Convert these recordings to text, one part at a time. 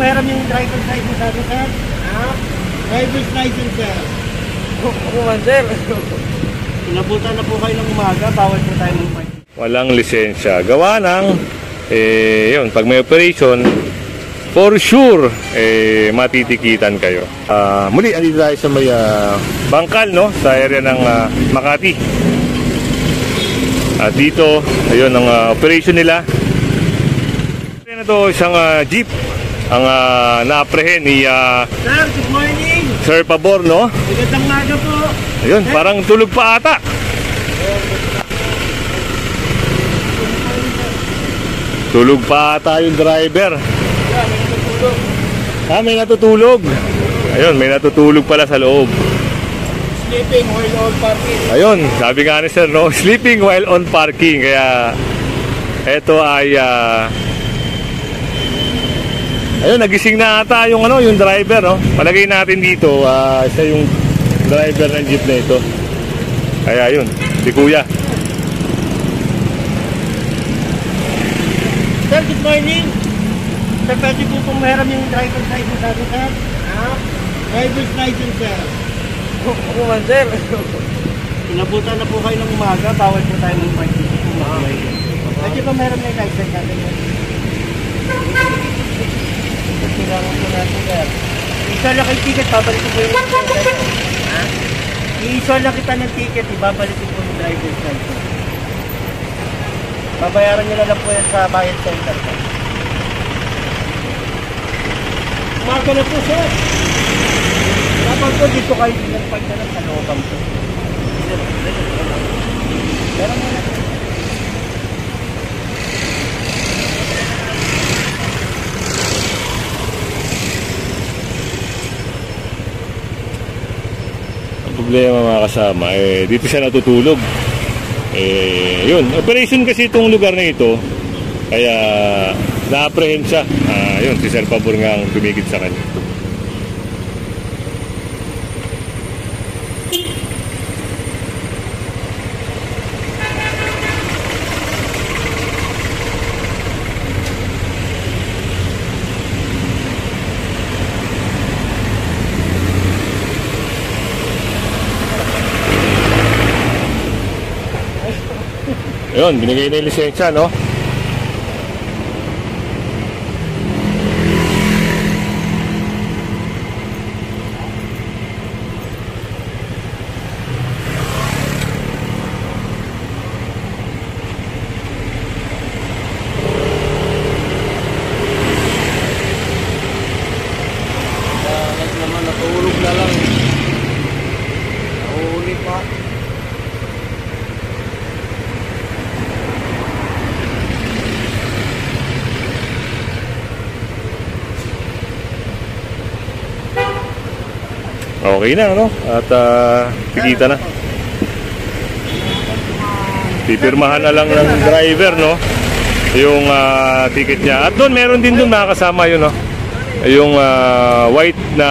mahiram yung driver's license sa atin, sir? Ha? Driver's license, sir. Ako man, sir. Inabutan na po kayo ng umaga, bawal po tayo ng mic. Walang lisensya. Gawa ng, yun, pag may operation, for sure, matitikitan kayo. Muli, andito tayo sa may bangkal, no? Sa area ng Makati. At dito, ayun, ang operation nila. Ito, isang jeep ang na-apprehend ni Sir, good morning! Sir Pabor, no? Magandang maga po. Ayun, parang tulog pa ata. Tulog pa ata yung driver. May natutulog. Ayun, may natutulog pala sa loob. Sleeping while on parking. Ayun, sabi nga ni sir, no? Sleeping while on parking. Kaya, eto ay, ayun, nagising na ata yung, yung driver, no? Palagay natin dito, isa yung driver ng jeep na ito. Kaya yun, si kuya. Sir, good morning. Sir, pwede po pong mahiram yung driver's license sa atin, sir? Ha? Driver's license, sir. Ako man, sir. Inabutan na po kayo ng umaga, bawal po tayo ng mic. Pwede po mahiram yung license natin, sir? Kailangan po natin, sir. I-issue lang kayo ticket, babalik po yung license. Ha? I-issue lang kita ng ticket, ibabalik po yung driver's license. Babayaran nyo na lang po yan sa bayad center. Umaga na po, sir. Dapat po dito kayo nagpagdalang sa looban po. Pero muna. Ang problema mga kasama, dito siya natutulog. Yun, operation kasi itong lugar na ito. Kaya na-apprehend siya. Yun, si Sir Pabor nga ang tumigit sa kanya. Ayun, binigay na yung lisensya, no? Naman natulog na lang. Nahuli pa. Okay na, no? At pikita na. Pipirmahan na lang ng driver, no? Yung ticket niya. At doon, meron din doon makakasama yun, no? Yung white na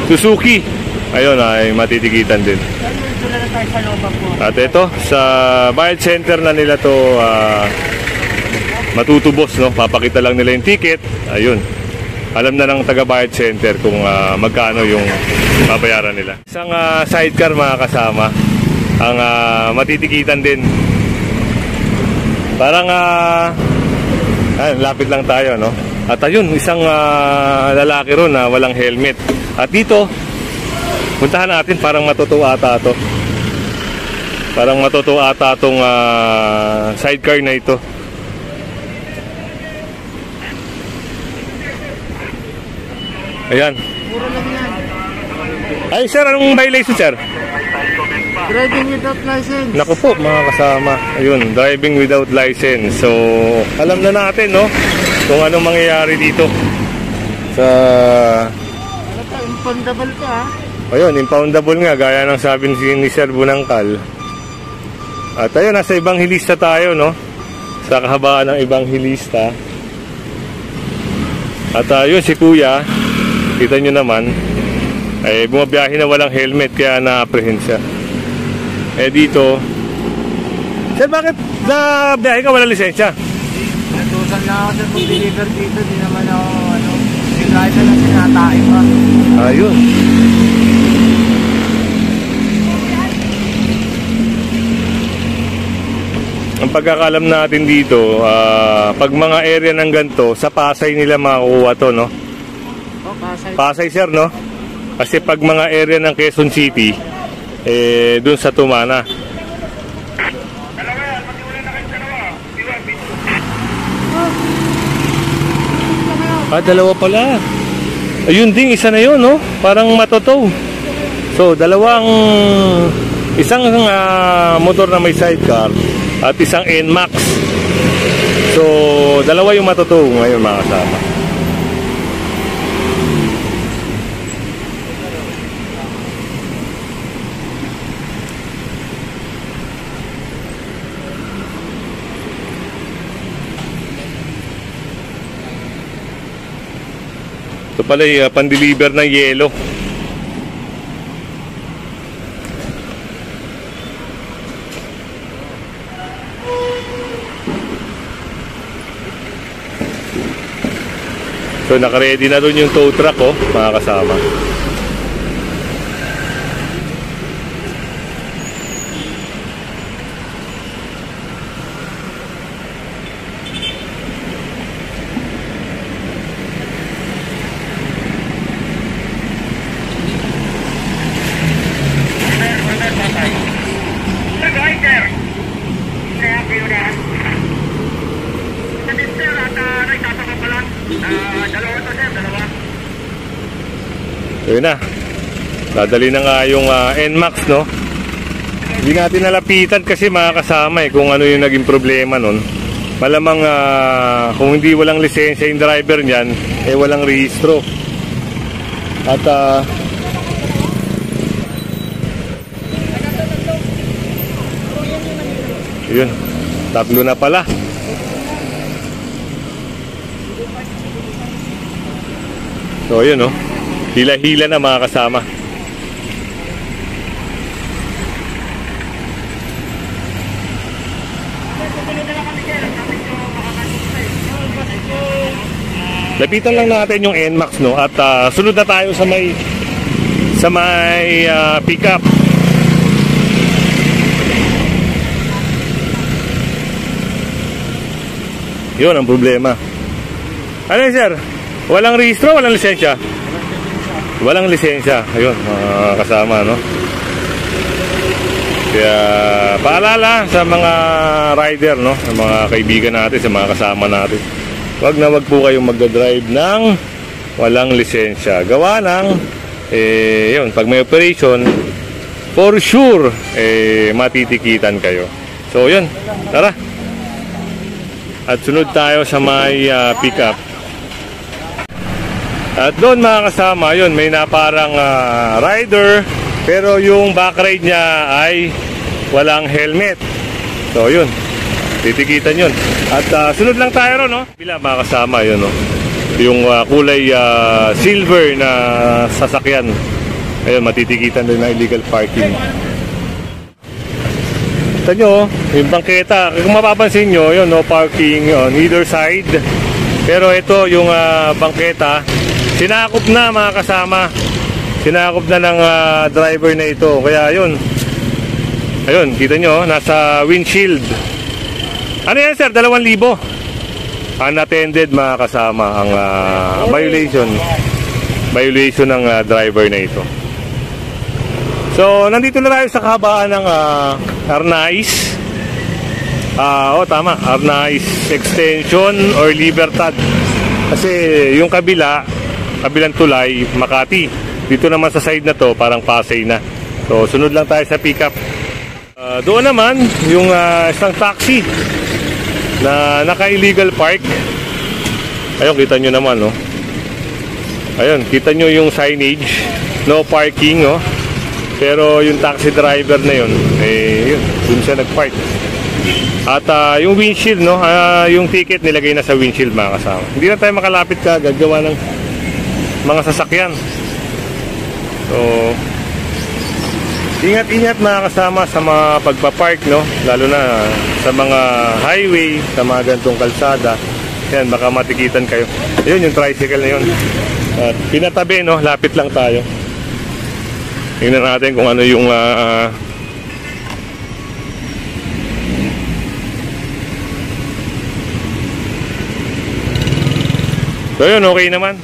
Suzuki. Ayun, ay matitikitan din. At ito, sa bayad center na nila to matutubos, no? Papakita lang nila yung ticket. Ayun. Alam na ng taga-bayad center kung magkano yung babayaran nila. Isang sidecar mga kasama ang matitikitan din. Parang lapit lang tayo, no? At ayun, isang lalaki ron na walang helmet. At dito, puntahan natin, parang matutuwa ata to. Parang matutuwa ata tong sidecar na ito. Ayan. Mura lang yan. Ay, sir, anong violation, sir? Driving without license. Naku po, mga kasama. Ayun, driving without license. So, alam na natin, no? Kung anong mangyayari dito. Sa... Impoundable ka, ha? Ayun, impoundable nga. Gaya ng sabi ni Sir Bunangkal. At ayun, nasa Evangelista tayo, no? Sa kahabaan ng Evangelista. At ayun, si Kuya... Kita nyo naman, bumabiyahe na walang helmet kaya na-apprehend siya. Dito, sir, bakit na biyahe ka walang lisensya? Natusan lang ako sa pag-deliver dito, di naman ako Ayun. Ang pagkakalam natin dito, pag mga area ng ganito, sa Pasay nila makukuha to, no? Pasay, sir, no? Kasi pag mga area ng Quezon City, dun sa Tumana. Dalawa pala. Ayun din, isa na yun, no? Parang matotow. So, isang motor na may sidecar at isang NMAX. So, dalawa yung matotow ngayon, mga kasama. Ito pala yung pan-deliver ng yelo. So naka-ready na doon yung tow truck, oh, mga kasama. Yun na. Dadali na nga yung NMAX, no? Hindi natin nalapitan kasi mga kasama kung ano yung naging problema nun. Malamang kung hindi walang lisensya yung driver niyan, walang rehistro. At yun, tatlo na pala. So yun, no? Hila-hila na mga kasama. Lapitan lang natin yung NMAX, no? At sunod na tayo sa may pickup. Yun ang problema. Ano yun, sir? Walang rehistro, walang lisensya? Walang lisensya. Ayun, mga kasama, no? Kaya paalala sa mga rider, no? Sa mga kaibigan natin, sa mga kasama natin. Wag na wag po kayong magdadrive ng walang lisensya. Gawa ng yun, pag may operation, for sure matitikitan kayo. So yun, tara. At sunod tayo sa may pickup. At doon mga kasama, yun, may naparang rider, pero yung back ride niya ay walang helmet. So yun, titikitan yun. At sunod lang tayo ron, no? Bila mga kasama, yun, no? Yung kulay silver na sasakyan. Ayun, matitikitan din na illegal parking. Kita nyo, yung bangketa, kung mapapansin nyo, yun, no, parking on either side. Pero ito, yung bangketa, sinakop na mga kasama. Sinakop na ng driver na ito. Kaya yun, ayun, kita nyo, nasa windshield. Ano yan, sir? 2,000. Unattended mga kasama ang violation ng driver na ito. So, nandito na tayo sa kahabaan ng Arnaiz. Tama, Arnaiz Extension or Libertad. Kasi yung kabilang tulay, Makati. Dito naman sa side na to, parang Pasay na. So, sunod lang tayo sa pickup. Doon naman, yung isang taxi na naka-illegal park. Ayun, kita nyo naman, no? Ayun, kita nyo yung signage, no parking, no? Pero yung taxi driver na yun, yun, dun siya nag-park. At yung windshield, no? Yung ticket nilagay na sa windshield mga kasama. Hindi na tayo makalapit kagad gawa ng mga sasakyan. So, ingat-ingat mga kasama sa mga pagpapark, no? Lalo na sa mga highway, sa mga gantong kalsada. Yan, baka matikitan kayo. Ayun, yung tricycle na yun. At pinatabi, no? Lapit lang tayo. Tingnan natin kung ano yung so yun, okay naman.